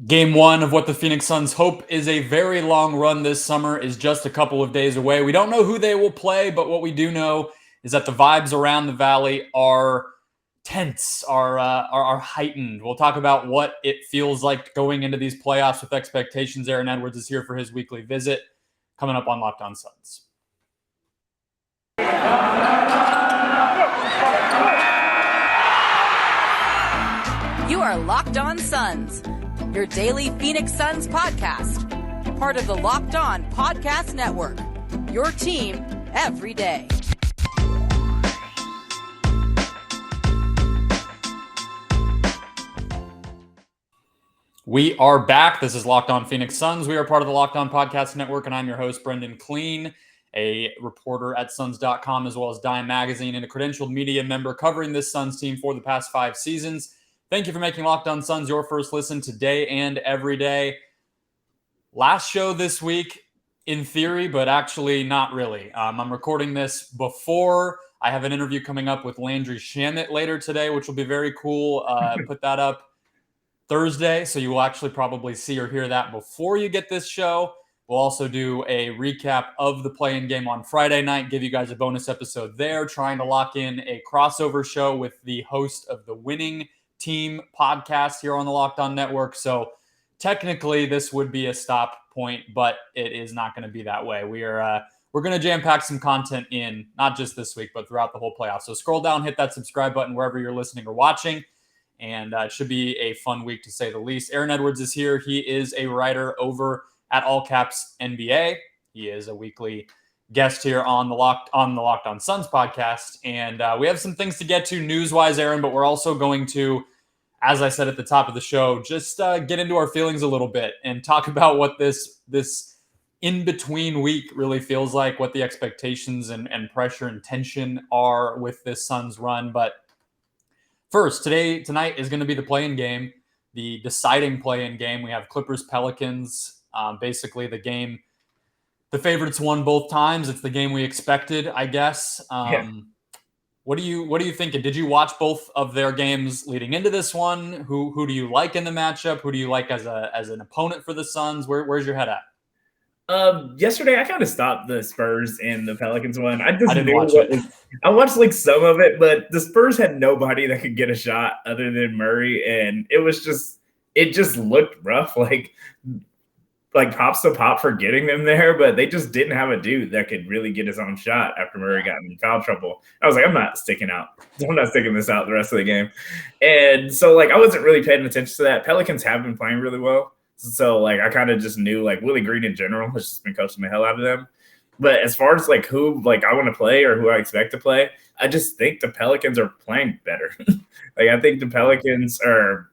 Game one of what the Phoenix Suns hope is a very long run this summer is just a couple of days away. We don't know who they will play, but what we do know is that the vibes around the Valley are tense, are heightened. We'll talk about what it feels like going into these playoffs with expectations. Aaron Edwards is here for his weekly visit, coming up on Locked On Suns. You are Locked On Suns, your daily Phoenix Suns podcast, part of the Locked On Podcast Network, your team every day. We are back. This is Locked On Phoenix Suns. We are part of the Locked On Podcast Network, and I'm your host, Brendon Kleen, a reporter at Suns.com as well as Dime Magazine and a credentialed media member covering this Suns team for the past 5 seasons. Thank you for making Locked On Suns your first listen today and every day. Last show this week, in theory, but actually not really. I'm recording this before I have an interview coming up with Landry Shamet later today, which will be very cool. Put that up Thursday, so you will actually probably see or hear that before you get this show. We'll also do a recap of the play-in game on Friday night, give you guys a bonus episode there, trying to lock in a crossover show with the host of the Winning Team podcast here on the Locked On Network. So technically this would be a stop point, but it is not going to be that way. We're going to jam-pack some content in, not just this week, but throughout the whole playoff. So scroll down, hit that subscribe button wherever you're listening or watching, and it should be a fun week to say the least. Aaron Edwards is here. He is a writer over at All Caps NBA. He is a weekly guest here on the Locked On Suns podcast. And we have some things to get to news-wise, Aaron, but we're also going to, as I said at the top of the show, just get into our feelings a little bit and talk about what this in-between week really feels like, what the expectations and pressure and tension are with this Suns run. But first, tonight is going to be the play-in game, the deciding play-in game. We have Clippers-Pelicans, basically the game the favorites won both times. It's the game we expected, I guess. What do you think? Did you watch both of their games leading into this one? Who do you like in the matchup? Who do you like as an opponent for the Suns? Where's your head at? Yesterday I kind of stopped the Spurs and the Pelicans one. I didn't watch it. I watched like some of it, but the Spurs had nobody that could get a shot other than Murray, and it just looked rough. Like props to Pop for getting them there, but they just didn't have a dude that could really get his own shot after Murray got in foul trouble. I was like, I'm not sticking this out the rest of the game. And so like I wasn't really paying attention to that. Pelicans have been playing really well. So like I kind of just knew like Willie Green in general has just been coaching the hell out of them. But as far as like who like I want to play or who I expect to play, I just think the Pelicans are playing better. Like I think the Pelicans are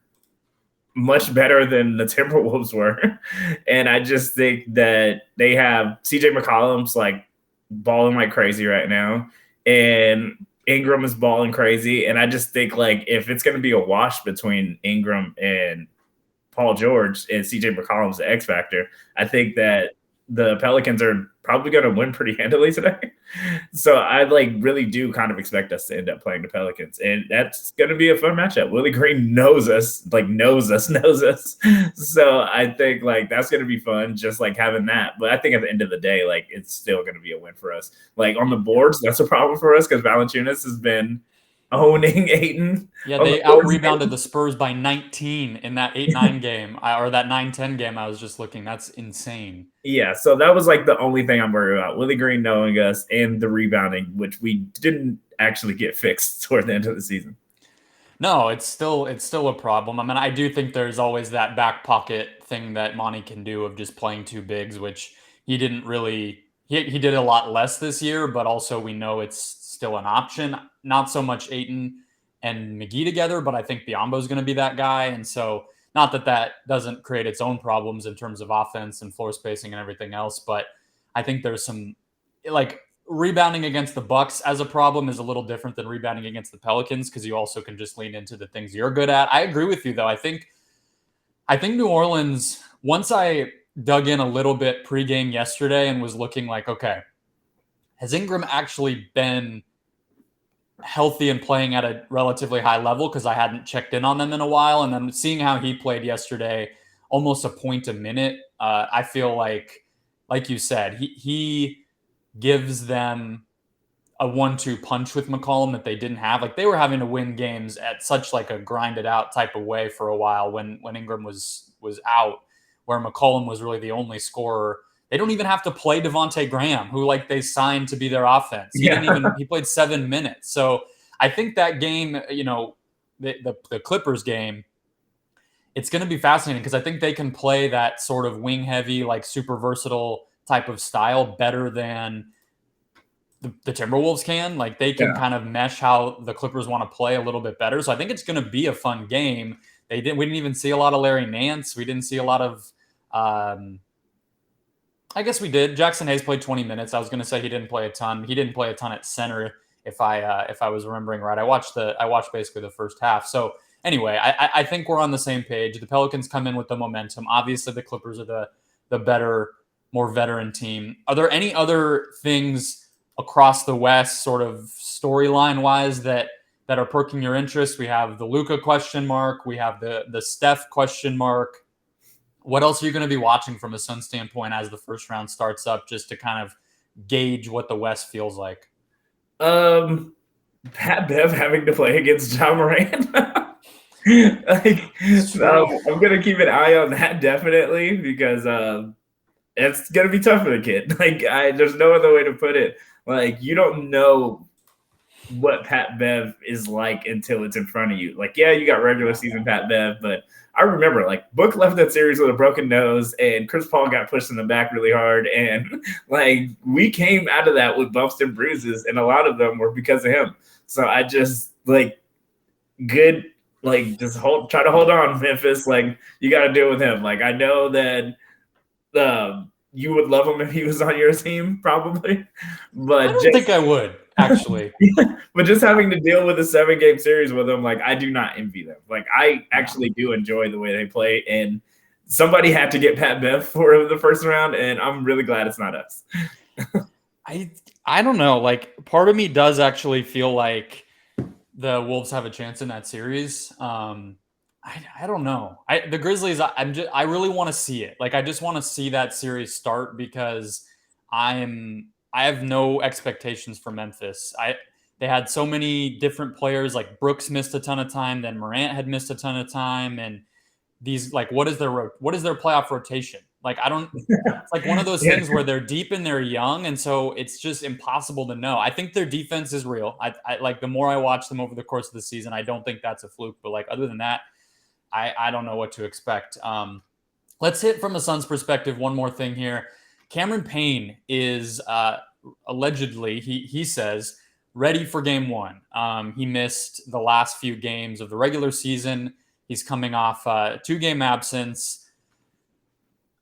much better than the Timberwolves were. And I just think that they have CJ McCollum's like balling like crazy right now. And Ingram is balling crazy. And I just think like if it's going to be a wash between Ingram and Paul George and CJ McCollum's the X factor, I think that the Pelicans are probably going to win pretty handily today. So I like really do kind of expect us to end up playing the Pelicans, and that's going to be a fun matchup. Willie Green knows us. So I think like that's going to be fun, just like having that. But I think at the end of the day, like it's still going to be a win for us. Like on the boards, that's a problem for us because Valanciunas has been owning Ayton. Yeah, they out-rebounded the Spurs by 19 in that 8-9 game, or that 9-10 game I was just looking. That's insane. Yeah, so that was like the only thing I'm worried about. Willie Green knowing us and the rebounding, which we didn't actually get fixed toward the end of the season. No, it's still a problem. I mean, I do think there's always that back pocket thing that Monty can do of just playing two bigs, which he didn't really – he did a lot less this year, but also we know it's still an option. Not so much Ayton and McGee together, but I think Biyombo is going to be that guy. And so not that doesn't create its own problems in terms of offense and floor spacing and everything else, but I think there's some like rebounding against the Bucks as a problem is a little different than rebounding against the Pelicans because you also can just lean into the things you're good at. I agree with you though. I think New Orleans, once I dug in a little bit pregame yesterday and was looking like, okay, has Ingram actually been healthy and playing at a relatively high level? Because I hadn't checked in on them in a while. And then seeing how he played yesterday, almost a point a minute. I feel like you said, he gives them a 1-2 punch with McCollum that they didn't have. Like they were having to win games at such like a grinded out type of way for a while when Ingram was out, where McCollum was really the only scorer. They don't even have to play Devontae Graham, who like they signed to be their offense. He played 7 minutes. So I think that game, the Clippers game, it's going to be fascinating because I think they can play that sort of wing heavy, like super versatile type of style better than the Timberwolves can. Like they can kind of mesh how the Clippers want to play a little bit better. So I think it's going to be a fun game. We didn't even see a lot of Larry Nance. We didn't see a lot of, I guess we did. Jackson Hayes played 20 minutes. I was going to say he didn't play a ton. He didn't play a ton at center. If I was remembering right, I watched basically the first half. So anyway, I think we're on the same page. The Pelicans come in with the momentum. Obviously, the Clippers are the better, more veteran team. Are there any other things across the West, sort of storyline wise, that are perking your interest? We have the Luka question mark. We have the Steph question mark. What else are you going to be watching from a Sun standpoint as the first round starts up, just to kind of gauge what the West feels like? Pat Bev having to play against John Moran. I'm gonna keep an eye on that definitely, because it's gonna be tough for the kid. Like there's no other way to put it. Like you don't know what Pat Bev is like until it's in front of you. Like, yeah, you got regular season Pat Bev, but I remember like Book left that series with a broken nose and Chris Paul got pushed in the back really hard. And like we came out of that with bumps and bruises, and a lot of them were because of him. So I just try to hold on, Memphis. Like you got to deal with him. Like I know that you would love him if he was on your team, probably. But I don't think I would, actually. But just having to deal with a 7-game series with him, like I do not envy them. Like I actually do enjoy the way they play, and somebody had to get Pat Bev for the first round, and I'm really glad it's not us. I don't know. Like part of me does actually feel like the Wolves have a chance in that series. I don't know. The Grizzlies, I really want to see it. Like I just want to see that series start, because I have no expectations for Memphis. They had so many different players. Like Brooks missed a ton of time, then Morant had missed a ton of time, and these like what is their playoff rotation? Like it's like one of those things where they're deep and they're young, and so it's just impossible to know. I think their defense is real. I like the more I watch them over the course of the season, I don't think that's a fluke. But like other than that, I don't know what to expect. Let's hit from the Suns' perspective one more thing here. Cam Payne is allegedly, he says, ready for game 1. He missed the last few games of the regular season. He's coming off a 2-game absence,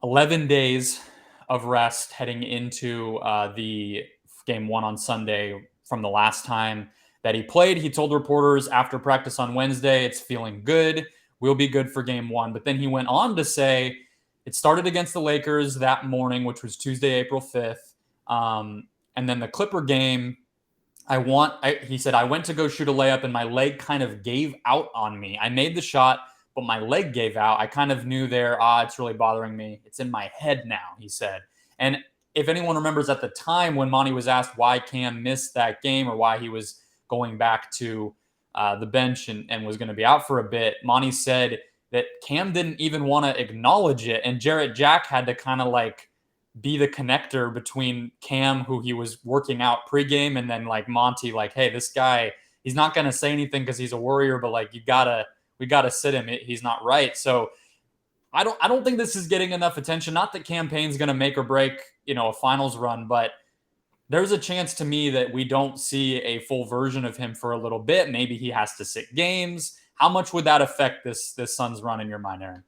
11 days of rest heading into the game 1 on Sunday from the last time that he played. He told reporters after practice on Wednesday, it's feeling good. We'll be good for game 1. But then he went on to say it started against the Lakers that morning, which was Tuesday, April 5th. And then the Clipper game, he said, I went to go shoot a layup and my leg kind of gave out on me. I made the shot, but my leg gave out. I kind of knew there, it's really bothering me. It's in my head now, he said. And if anyone remembers at the time when Monty was asked why Cam missed that game or why he was going back to the bench and was going to be out for a bit, Monty said that Cam didn't even want to acknowledge it. And Jarrett Jack had to kind of like be the connector between Cam, who he was working out pregame, and then like Monty, like, hey, this guy, he's not going to say anything because he's a Warrior, but like we gotta sit him. He's not right. So I don't think this is getting enough attention. Not that Cam Payne's going to make or break, a finals run, but there's a chance to me that we don't see a full version of him for a little bit. Maybe he has to sit games. How much would that affect this Suns run in your mind, Aaron?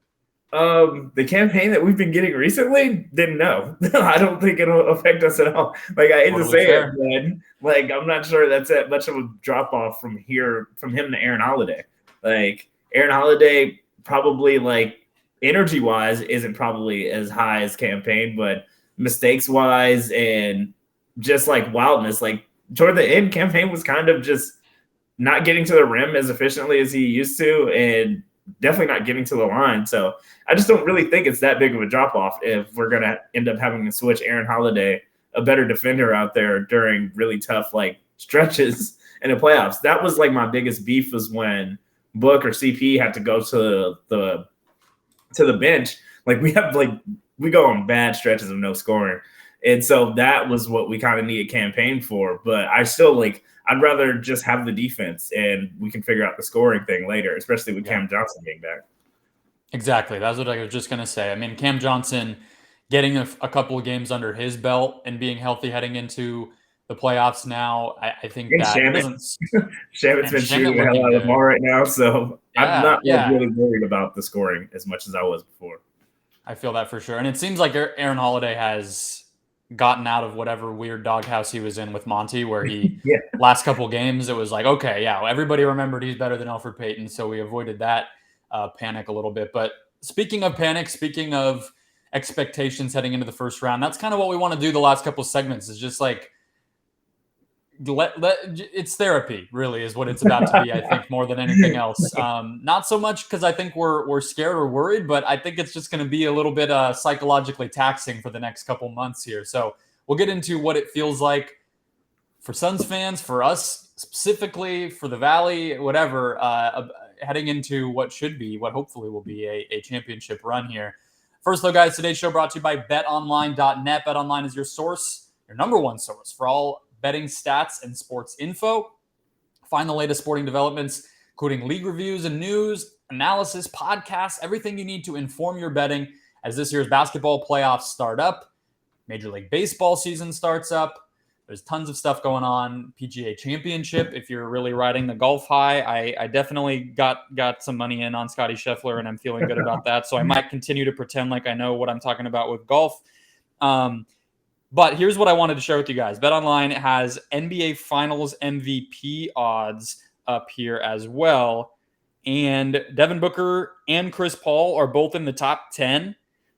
The campaign that we've been getting recently, didn't know. I don't think it'll affect us at all. Like I hate to say it, but like I'm not sure that's that much of a drop off from him to Aaron Holiday. Like Aaron Holiday probably like energy wise isn't probably as high as Cam Payne, but mistakes wise and just like wildness, like toward the end, Cam Payne was kind of just not getting to the rim as efficiently as he used to, and definitely not getting to the line. So I just don't really think it's that big of a drop off if we're going to end up having to switch Aaron Holiday, a better defender out there during really tough like stretches in the playoffs. That was like my biggest beef was when Book or CP had to go to the bench. Like we go on bad stretches of no scoring. And so that was what we kind of needed Cam Payne for. But I still I'd rather just have the defense and we can figure out the scoring thing later, especially with Cam Johnson being back. Exactly. That's what I was just going to say. I mean, Cam Johnson getting a couple of games under his belt and being healthy heading into the playoffs now, I think and that Shamit's been shooting the hell out of the ball right now. So I'm not really worried about the scoring as much as I was before. I feel that for sure. And it seems like Aaron Holiday has gotten out of whatever weird doghouse he was in with Monty, where he last couple games, it was like, okay, yeah, everybody remembered he's better than Elfrid Payton. So we avoided that panic a little bit. But speaking of panic, speaking of expectations heading into the first round, that's kind of what we want to do the last couple of segments is just like, it's therapy really is what it's about to be. I think more than anything else, not so much because I think we're scared or worried, but I think it's just going to be a little bit psychologically taxing for the next couple months here. So we'll get into what it feels like for Suns fans, for us specifically, for the Valley, whatever, heading into what hopefully will be a championship run here. First though, guys, today's show brought to you by BetOnline.net. BetOnline is your number one source for all betting stats and sports info. Find the latest sporting developments, including league reviews and news, analysis, podcasts, everything you need to inform your betting as this year's basketball playoffs start up. Major League Baseball season starts up. There's tons of stuff going on. PGA Championship, if you're really riding the golf high. I definitely got some money in on Scotty Scheffler, and I'm feeling good about that. So I might continue to pretend like I know what I'm talking about with golf. But here's what I wanted to share with you guys. BetOnline has NBA Finals MVP odds up here as well. And Devin Booker and Chris Paul are both in the top 10.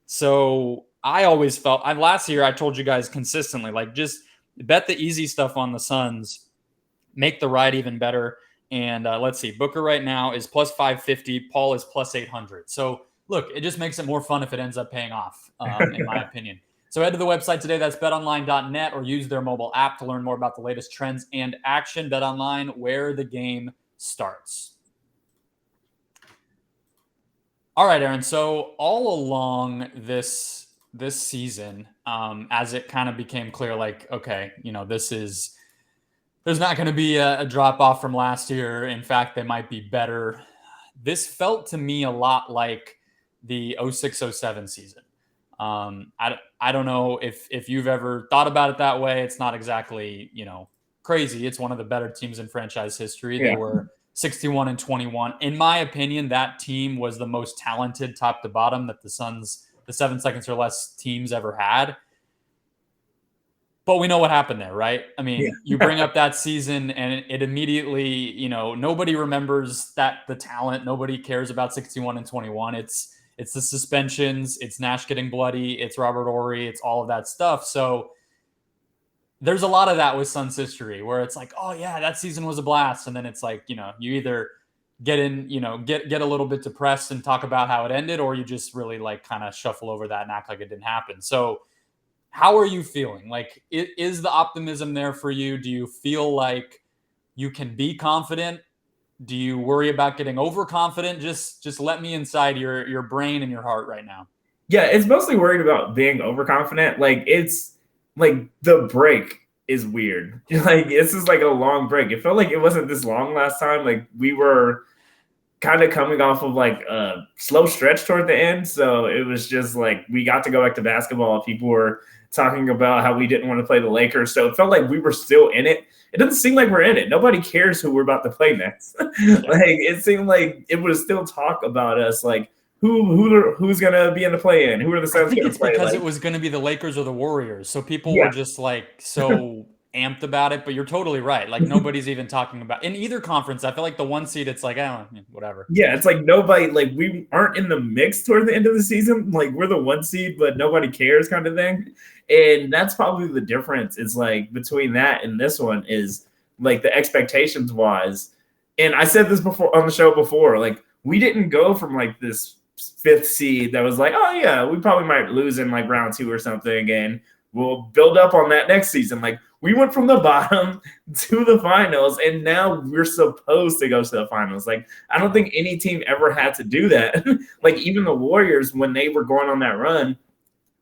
So I always felt, last year I told you guys consistently, like just bet the easy stuff on the Suns, make the ride even better. And let's see, Booker right now is plus 550. Paul is plus 800. So look, it just makes it more fun if it ends up paying off, in my opinion. So head to the website today. That's betonline.net, or use their mobile app to learn more about the latest trends and action. BetOnline, where the game starts. All right, Aaron. So all along this season, as it kind of became clear, like, okay, there's not going to be a drop off from last year. In fact, they might be better. This felt to me a lot like the 06-07 season. I don't know if you've ever thought about it that way. It's not exactly, crazy. It's one of the better teams in franchise history. Yeah. They were 61-21. In my opinion, that team was the most talented top to bottom that the Suns, the 7 seconds or less teams ever had. But we know what happened there, right? I mean, you bring up that season and it immediately, nobody remembers the talent. Nobody cares about 61-21. It's the suspensions, it's Nash getting bloody, it's Robert Horry, it's all of that stuff. So there's a lot of that with Suns history where it's like, oh yeah, that season was a blast. And then it's like, you either get in, get a little bit depressed and talk about how it ended, or you just really like kind of shuffle over that and act like it didn't happen. So how are you feeling? Like, is the optimism there for you? Do you feel like you can be confident? Do you worry about getting overconfident? Just let me inside your brain and your heart right now. Yeah, it's mostly worried about being overconfident. Like, it's like the break is weird. Like, this is like a long break. It felt like it wasn't this long last time. Like, we were kind of coming off of like a slow stretch toward the end. So it was just like we got to go back to basketball. People were talking about how we didn't want to play the Lakers. So it felt like we were still in it. It doesn't seem like we're in it. Nobody cares who we're about to play next. Like, it seemed like it was still talk about us, like who's gonna be in the play-in, who are the Suns gonna play. Because it was gonna be the Lakers or the Warriors, so people were just like so amped about it. But you're totally right. Like, nobody's even talking about in either conference. I feel like the one seed, it's like, whatever. Yeah, it's like nobody, like we aren't in the mix toward the end of the season. Like, we're the one seed, but nobody cares, kind of thing. And that's probably the difference is like between that and this one is like the expectations wise. And I said this before on the show before, like we didn't go from like this 5th seed that was like, oh yeah, we probably might lose in like round 2 or something, and we'll build up on that next season. Like we went from the bottom to the finals, and now we're supposed to go to the finals. Like I don't think any team ever had to do that. Like even the Warriors, when they were going on that run,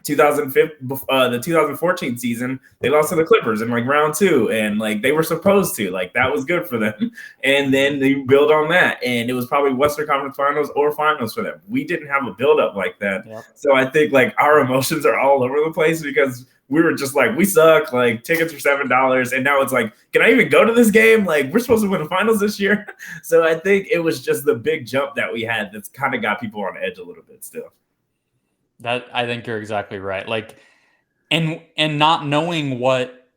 the 2014 season, they lost to the Clippers in like round 2, and like they were supposed to. Like that was good for them. And then they build on that, and it was probably Western Conference Finals or Finals for them. We didn't have a build up like that. Yep. So I think like our emotions are all over the place because we were just like, we suck. Like tickets are $7, and now it's like, can I even go to this game? Like we're supposed to win the finals this year. So I think it was just the big jump that we had that's kind of got people on edge a little bit still. That I think you're exactly right. Like, and not knowing what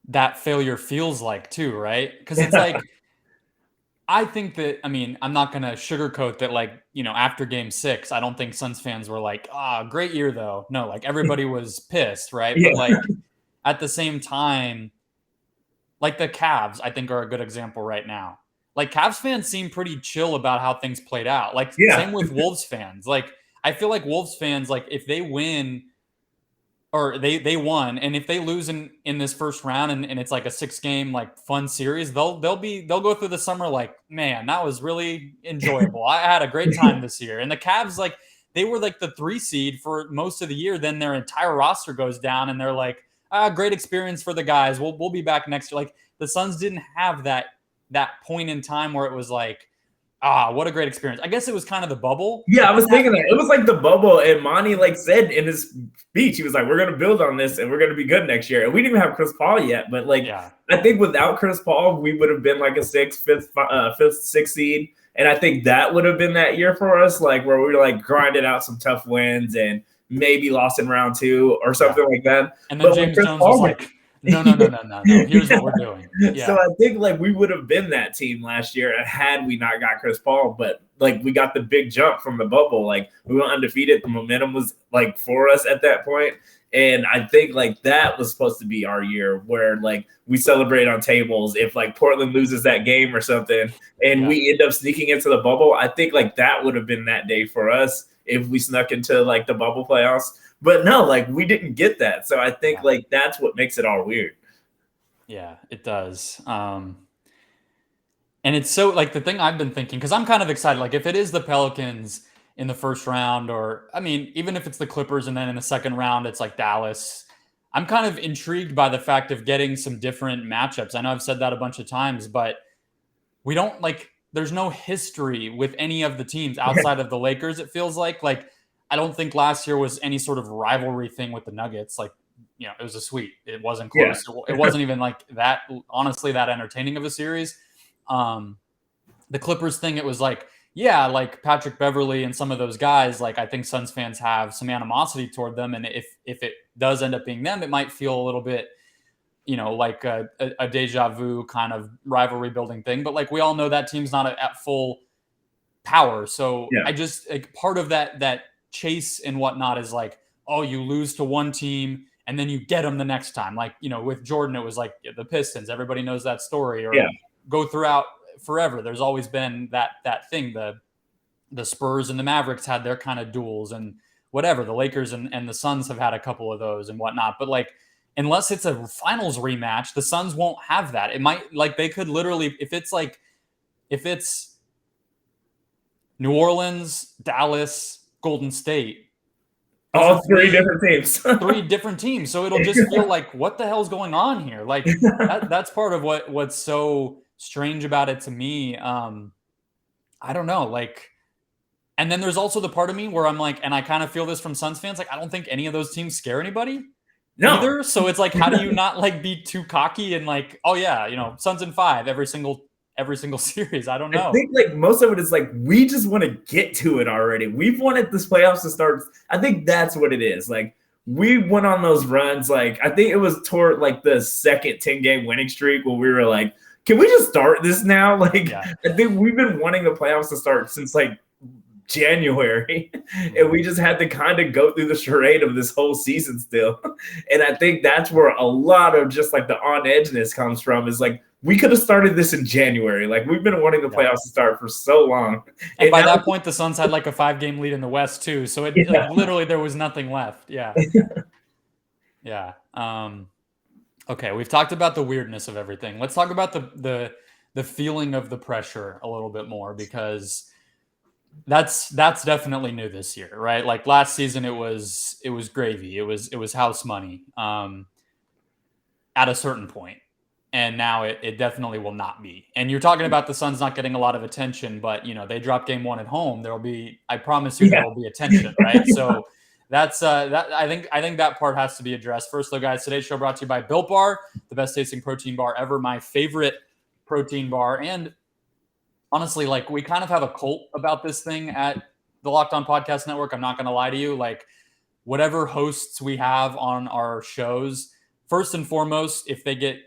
that failure feels like too, right? Because it's like, I think that, I mean, I'm not going to sugarcoat that, like, you know, after game 6, I don't think Suns fans were like, great year though. No, like everybody was pissed, right? Yeah. But like at the same time, like the Cavs, I think are a good example right now. Like Cavs fans seem pretty chill about how things played out. Like same with Wolves fans. Like, I feel like Wolves fans, like if they win or they won, and if they lose in this first round and it's like a 6-game like fun series, they'll go through the summer like, man, that was really enjoyable. I had a great time this year. And the Cavs, like they were like the 3 seed for most of the year. Then their entire roster goes down, and they're like, great experience for the guys. We'll be back next year. Like the Suns didn't have that point in time where it was like, what a great experience. I guess it was kind of the bubble. Yeah, I was thinking that. It was like the bubble, and Monty like said in his speech, he was like, we're going to build on this, and we're going to be good next year. And we didn't even have Chris Paul yet, but like I think without Chris Paul, we would have been like a 5th, 6th seed. And I think that would have been that year for us, like where we were like grinded out some tough wins and maybe lost in round 2 or something like that. And then James Jones was like, no. Here's what we're doing. Yeah. So I think like we would have been that team last year had we not got Chris Paul, but like we got the big jump from the bubble. Like we went undefeated. The momentum was like for us at that point. And I think like that was supposed to be our year where like we celebrate on tables if like Portland loses that game or something and we end up sneaking into the bubble. I think like that would have been that day for us if we snuck into like the bubble playoffs. But no, like we didn't get that. So I think like that's what makes it all weird. Yeah, it does. And it's so like the thing I've been thinking, because I'm kind of excited. Like if it is the Pelicans in the first round, or I mean, even if it's the Clippers and then in the second round, it's like Dallas, I'm kind of intrigued by the fact of getting some different matchups. I know I've said that a bunch of times, but we don't like, there's no history with any of the teams outside of the Lakers. It feels like I don't think last year was any sort of rivalry thing with the Nuggets. Like, you know, it was a sweep. It wasn't close. Yeah. It wasn't even like that, honestly, that entertaining of a series. The Clippers thing, it was like, like Patrick Beverley and some of those guys, like I think Suns fans have some animosity toward them. And if it does end up being them, it might feel a little bit, you know, like a deja vu kind of rivalry building thing. But like we all know that team's not at full power. So I just, like part of that chase and whatnot is like, oh, you lose to one team and then you get them the next time. Like, you know, with Jordan, it was like the Pistons. Everybody knows that story. Or go throughout forever. There's always been that thing. The Spurs and the Mavericks had their kind of duels and whatever. The Lakers and the Suns have had a couple of those and whatnot. But like, unless it's a finals rematch, the Suns won't have that. It might, like, they could literally, if it's New Orleans, Dallas, Golden State, all three different teams. 3 different teams. So it'll just feel like, what the hell's going on here? Like that's part of what's so strange about it to me. I don't know. Like, and then there's also the part of me where I'm like, and I kind of feel this from Suns fans, like I don't think any of those teams scare anybody either. So it's like, how do you not like be too cocky and like, oh yeah, you know, Suns in 5 every single series. I don't know. I think like most of it is like we just want to get to it already. We've wanted this playoffs to start. I think that's what it is. Like we went on those runs. Like I think it was toward like the second 10-game winning streak where we were like, can we just start this now? Like I think we've been wanting the playoffs to start since like January, and we just had to kind of go through the charade of this whole season still. And I think that's where a lot of just like the on edgeness comes from, is like we could have started this in January. Like, we've been wanting the playoffs to start for so long. And by that point, the Suns had like a 5-game lead in the West too. So like literally there was nothing left. Yeah. Yeah. Okay. We've talked about the weirdness of everything. Let's talk about the feeling of the pressure a little bit more, because that's definitely new this year, right? Like last season, it was gravy. It was house money at a certain point. And now it definitely will not be. And you're talking about the Suns not getting a lot of attention, but they drop game 1 at home. I promise you, there will be attention, right? So that's I think that part has to be addressed. First, though, guys, today's show brought to you by Built Bar, the best tasting protein bar ever, my favorite protein bar. And honestly, like, we kind of have a cult about this thing at the Locked On Podcast Network. I'm not going to lie to you. Like, whatever hosts we have on our shows, first and foremost, if they get,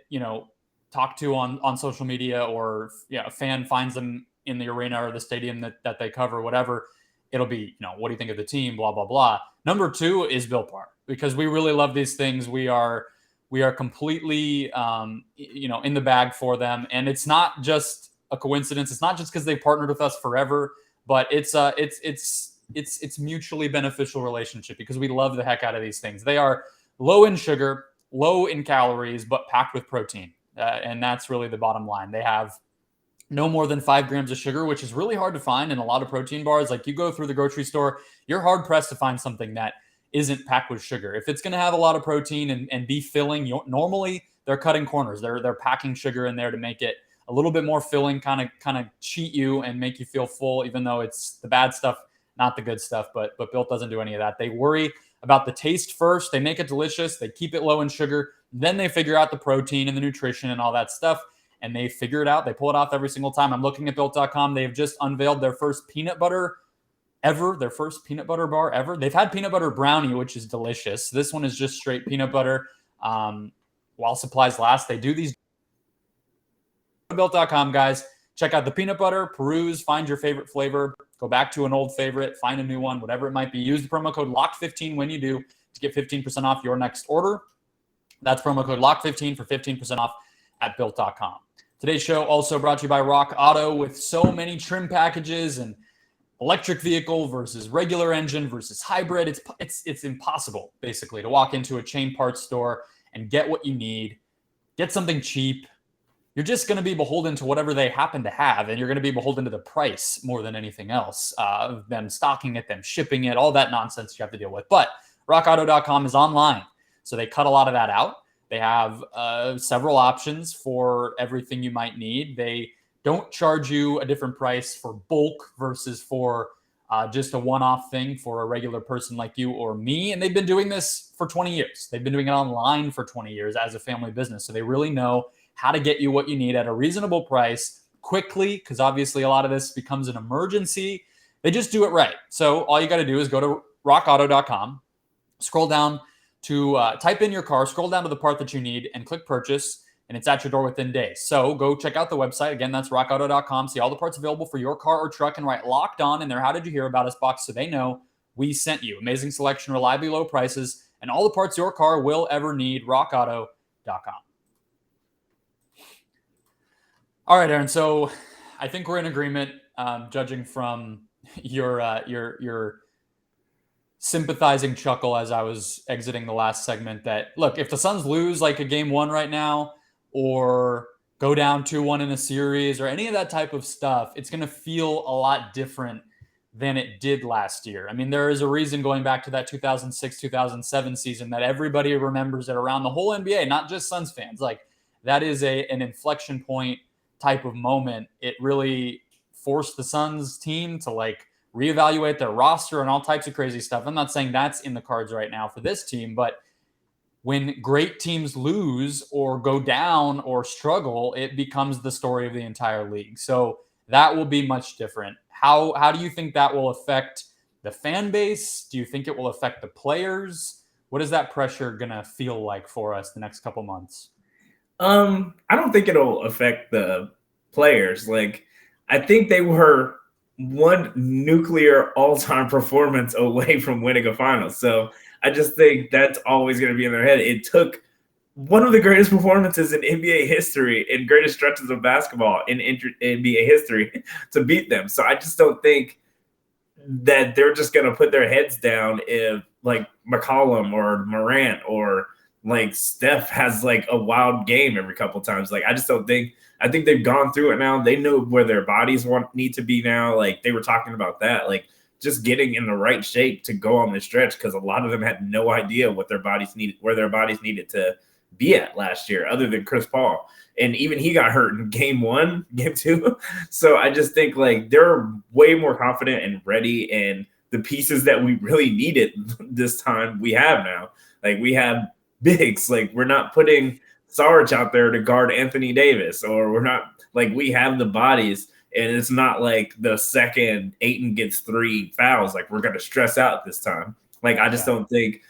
talked to on social media, or a fan finds them in the arena or the stadium that they cover, whatever, it'll be, what do you think of the team? Blah, blah, blah. Number 2 is Built Bar, because we really love these things. We are completely, in the bag for them. And it's not just a coincidence. It's not just because they partnered with us forever, but it's mutually beneficial relationship, because we love the heck out of these things. They are low in sugar, low in calories, but packed with protein. And that's really the bottom line. They have no more than 5 grams of sugar, which is really hard to find in a lot of protein bars. Like, you go through the grocery store, you're hard pressed to find something that isn't packed with sugar. If it's going to have a lot of protein and be filling, normally they're cutting corners. They're packing sugar in there to make it a little bit more filling, kind of cheat you and make you feel full, even though it's the bad stuff, not the good stuff. But Built doesn't do any of that. They worry about the taste first. They make it delicious. They keep it low in sugar. Then they figure out the protein and the nutrition and all that stuff, and they figure it out. They pull it off every single time. I'm looking at Built.com. They've just unveiled their first peanut butter ever, their first peanut butter bar ever. They've had peanut butter brownie, which is delicious. This one is just straight peanut butter. While supplies last, they do these. Built.com, guys. Check out the peanut butter, peruse, find your favorite flavor, go back to an old favorite, find a new one, whatever it might be. Use the promo code LOCKED15 when you do to get 15% off your next order. That's promo code LOCKED15 for 15% off at Built.com. Today's show also brought to you by Rock Auto, with so many trim packages and electric vehicle versus regular engine versus hybrid. It's impossible, basically, to walk into a chain parts store and get what you need, get something cheap. You're just going to be beholden to whatever they happen to have, and you're going to be beholden to the price more than anything else. Them stocking it, them shipping it, all that nonsense you have to deal with. But RockAuto.com is online, so they cut a lot of that out. They have several options for everything you might need. They don't charge you a different price for bulk versus for just a one-off thing for a regular person like you or me. And they've been doing this for 20 years. They've been doing it online for 20 years as a family business. So they really know how to get you what you need at a reasonable price quickly, because obviously a lot of this becomes an emergency. They just do it right. So all you got to do is go to rockauto.com, scroll down to type in your car, scroll down to the part that you need, and click purchase, and it's at your door within days. So go check out the website. Again, that's rockauto.com. See all the parts available for your car or truck, and write Locked On in their How Did You Hear About Us box so they know we sent you. Amazing selection, reliably low prices, and all the parts your car will ever need. rockauto.com. All right, Aaron. So I think we're in agreement, judging from your sympathizing chuckle as I was exiting the last segment, that, look, if the Suns lose like a game 1 right now, or go down 2-1 in a series, or any of that type of stuff, it's going to feel a lot different than it did last year. I mean, there is a reason, going back to that 2006-2007 season, that everybody remembers it around the whole NBA, not just Suns fans. Like, that is an inflection point type of moment. It really forced the Suns team to reevaluate their roster and all types of crazy stuff. I'm not saying that's in the cards right now for this team, but when great teams lose or go down or struggle, it becomes the story of the entire league. So that will be much different. How do you think that will affect the fan base? Do you think it will affect the players? What is that pressure going to feel like for us the next couple months? I don't think it'll affect the players. I think they were one nuclear all-time performance away from winning a final. So I just think that's always going to be in their head. It took one of the greatest performances in NBA history and greatest stretches of basketball in NBA history to beat them. So I just don't think that they're just going to put their heads down if like McCollum or Morant or like Steph has like a wild game every couple times. Like I just don't think. I think they've gone through it now. They know where their bodies need to be now. Like they were talking about that. Like just getting in the right shape to go on the stretch, because a lot of them had no idea what their bodies needed, where their bodies needed to be at last year, other than Chris Paul. And even he got hurt in game 1, game 2. So I just think like they're way more confident and ready, and the pieces that we really needed this time we have now. Like we have bigs. Like we're not putting Sarge out there to guard Anthony Davis, or we're not like we have the bodies. And it's not like the second Ayton gets 3 fouls, like we're going to stress out this time. Like, I just don't think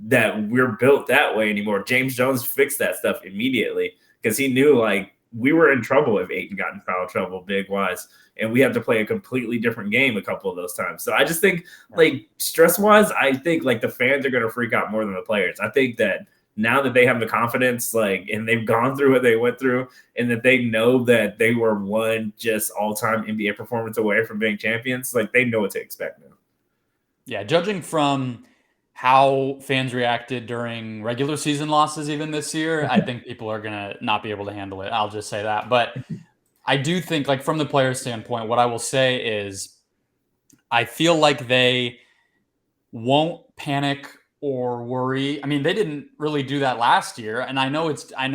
that we're built that way anymore. James Jones fixed that stuff immediately because he knew like we were in trouble if Ayton got in foul trouble big wise, and we had to play a completely different game a couple of those times. So I just think like stress wise, I think like the fans are going to freak out more than the players. I think that now that they have the confidence, like, and they've gone through what they went through, and that they know that they were one just all-time NBA performance away from being champions, like they know what to expect now. Yeah, judging from how fans reacted during regular season losses even this year, I think people are going to not be able to handle it. I'll just say that. But I do think, like, from the player's standpoint, what I will say is I feel like they won't panic or worry. I mean, they didn't really do that last year. And I know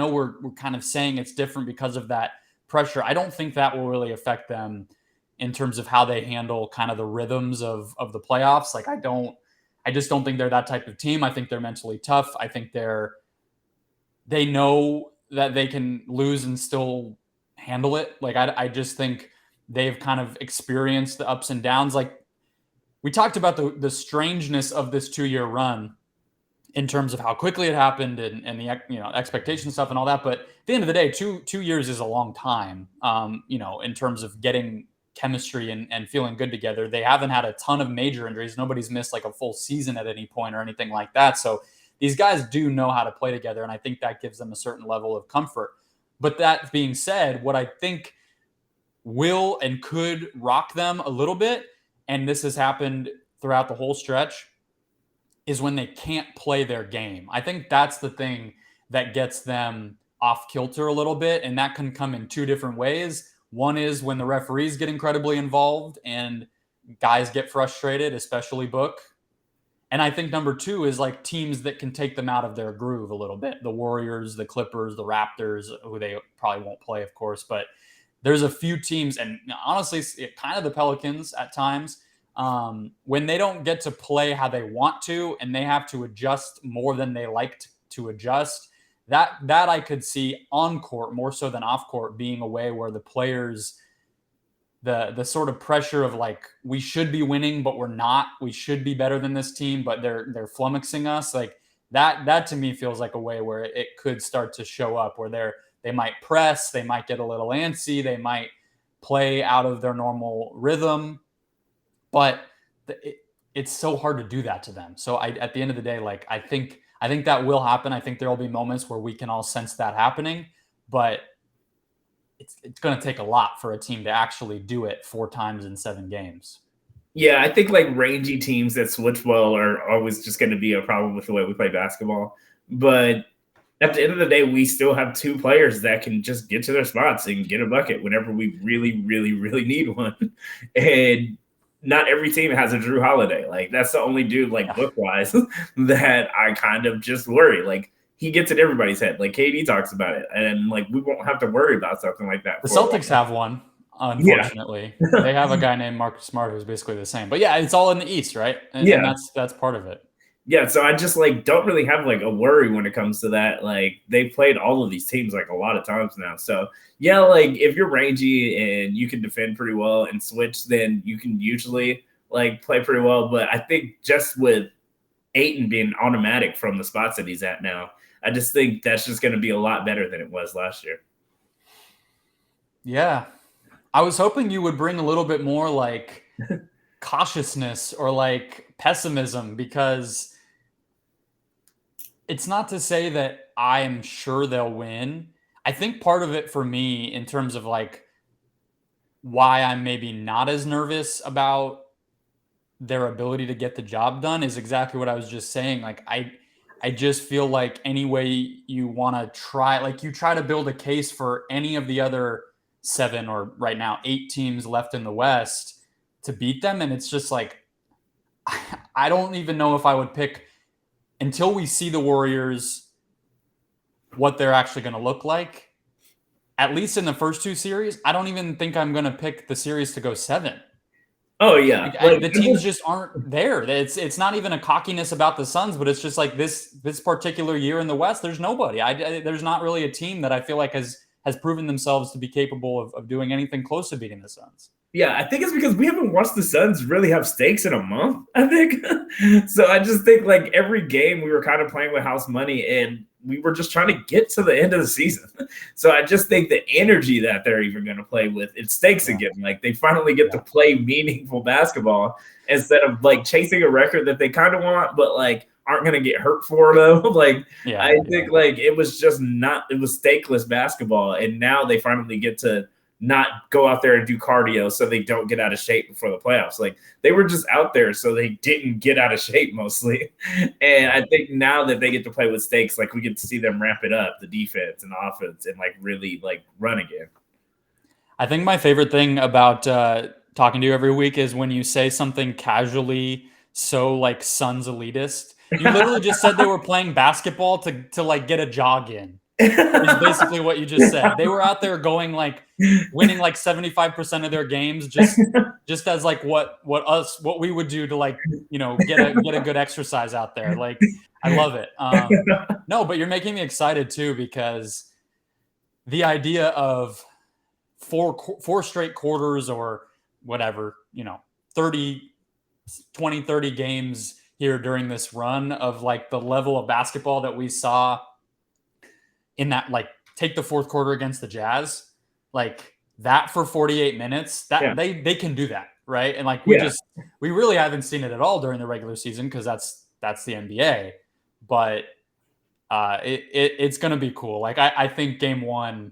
we're kind of saying it's different because of that pressure. I don't think that will really affect them in terms of how they handle kind of the rhythms of the playoffs. Like, I just don't think they're that type of team. I think they're mentally tough. I think they know that they can lose and still handle it. Like, I just think they've kind of experienced the ups and downs. Like, we talked about the strangeness of this 2-year run in terms of how quickly it happened and the expectation stuff and all that. But at the end of the day, two years is a long time, in terms of getting chemistry and feeling good together. They haven't had a ton of major injuries. Nobody's missed like a full season at any point or anything like that. So these guys do know how to play together, and I think that gives them a certain level of comfort. But that being said, what I think will and could rock them a little bit, and this has happened throughout the whole stretch, is when they can't play their game. I think that's the thing that gets them off kilter a little bit, and that can come in 2 different ways. One is when the referees get incredibly involved and guys get frustrated, especially Book. And I think number 2 is like teams that can take them out of their groove a little bit. The Warriors, the Clippers, the Raptors, who they probably won't play, of course, but there's a few teams, and honestly, kind of the Pelicans at times, when they don't get to play how they want to and they have to adjust more than they like to adjust, that I could see on court more so than off court being a way where the players, the sort of pressure of like, we should be winning, but we're not. We should be better than this team, but they're flummoxing us. Like that to me feels like a way where it could start to show up, where they might press, they might get a little antsy, they might play out of their normal rhythm, but it's so hard to do that to them. So at the end of the day, like I think that will happen. I think there will be moments where we can all sense that happening, but it's going to take a lot for a team to actually do it 4 times in 7 games. Yeah, I think like rangy teams that switch well are always just going to be a problem with the way we play basketball. But at the end of the day, we still have 2 players that can just get to their spots and get a bucket whenever we really, really, really need one. And not every team has a Drew Holiday. Like that's the only dude, like book-wise, that I kind of just worry. Like he gets in everybody's head. Like KD talks about it, and like we won't have to worry about something like that. The Celtics have one, unfortunately. Yeah. They have a guy named Marcus Smart who's basically the same. But yeah, it's all in the East, right? And that's part of it. Yeah, so I just like don't really have like a worry when it comes to that. Like they've played all of these teams like a lot of times now. So yeah, like if you're rangy and you can defend pretty well and switch, then you can usually like play pretty well. But I think just with Ayton being automatic from the spots that he's at now, I just think that's just going to be a lot better than it was last year. Yeah. I was hoping you would bring a little bit more like cautiousness or like pessimism, because it's not to say that I am sure they'll win. I think part of it for me in terms of like why I'm maybe not as nervous about their ability to get the job done is exactly what I was just saying. Like I just feel like any way you want to try, like you try to build a case for any of the other 7 or right now 8 teams left in the West to beat them, and it's just like I don't even know if I would pick until we see the Warriors what they're actually going to look like. At least in the first 2 series, I don't even think I'm going to pick the series to go 7. Oh yeah, Like, the teams just aren't there. It's not even a cockiness about the Suns, but it's just like this particular year in the West. There's nobody. There's not really a team that I feel like has proven themselves to be capable of doing anything close to beating the Suns. Yeah, I think it's because we haven't watched the Suns really have stakes in a month, I think. So I just think like every game we were kind of playing with house money and we were just trying to get to the end of the season. So I just think the energy that they're even going to play with, it stakes again. Like they finally get to play meaningful basketball instead of like chasing a record that they kind of want, but like aren't going to get hurt for though. Like I think like it was stakeless basketball. And now they finally get to not go out there and do cardio so they don't get out of shape before the playoffs. Like they were just out there so they didn't get out of shape mostly. And I think now that they get to play with stakes, like we get to see them ramp it up, the defense and offense, and like really like run again. I think my favorite thing about talking to you every week is when you say something casually so like Suns elitist. You literally just said they were playing basketball to like get a jog in. Is basically what you just said. They were out there going like winning like 75% of their games just as like what we would do to like, you know, get a good exercise out there. Like I love it. No, but you're making me excited too, because the idea of four straight quarters or whatever, you know, 30 games here during this run of like the level of basketball that we saw in that, like take the fourth quarter against the Jazz, like that for 48 minutes, that they can do that. Right. And like, we really haven't seen it at all during the regular season, cause that's the NBA, but it's going to be cool. Like I think game 1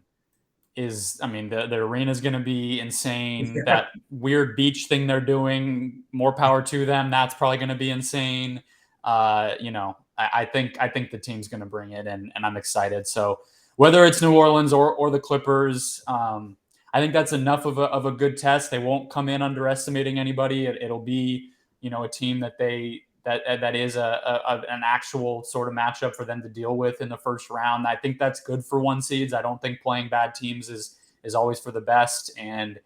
is, I mean, the arena is going to be insane. That weird beach thing they're doing, more power to them. That's probably going to be insane. You know, I think the team's going to bring it, and I'm excited. So whether it's New Orleans or the Clippers, I think that's enough of a good test. They won't come in underestimating anybody. It'll be, you know, a team that that is an actual sort of matchup for them to deal with in the first round. I think that's good for 1 seeds. I don't think playing bad teams is always for the best, and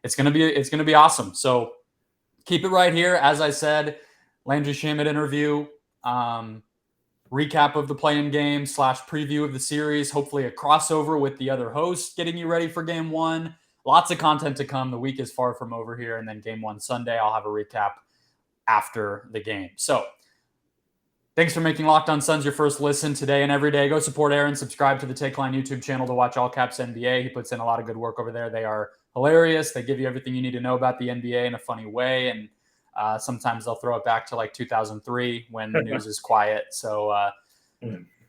it's gonna be awesome. So keep it right here. As I said, Landry Shamet interview. Recap of the play-in game / preview of the series, hopefully a crossover with the other host, getting you ready for game 1. Lots of content to come. The week is far from over here. And then game 1 Sunday, I'll have a recap after the game. So thanks for making Locked On Suns your first listen today and every day. Go support Aaron. Subscribe to the Take Line YouTube channel to watch All Caps NBA. He puts in a lot of good work over there. They are hilarious. They give you everything you need to know about the NBA in a funny way. And sometimes they'll throw it back to like 2003 when the news is quiet. So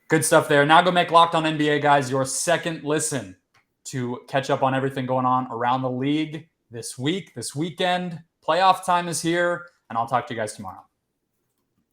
good stuff there. Now go make Locked On NBA, guys, your second listen to catch up on everything going on around the league this week, this weekend. Playoff time is here, and I'll talk to you guys tomorrow.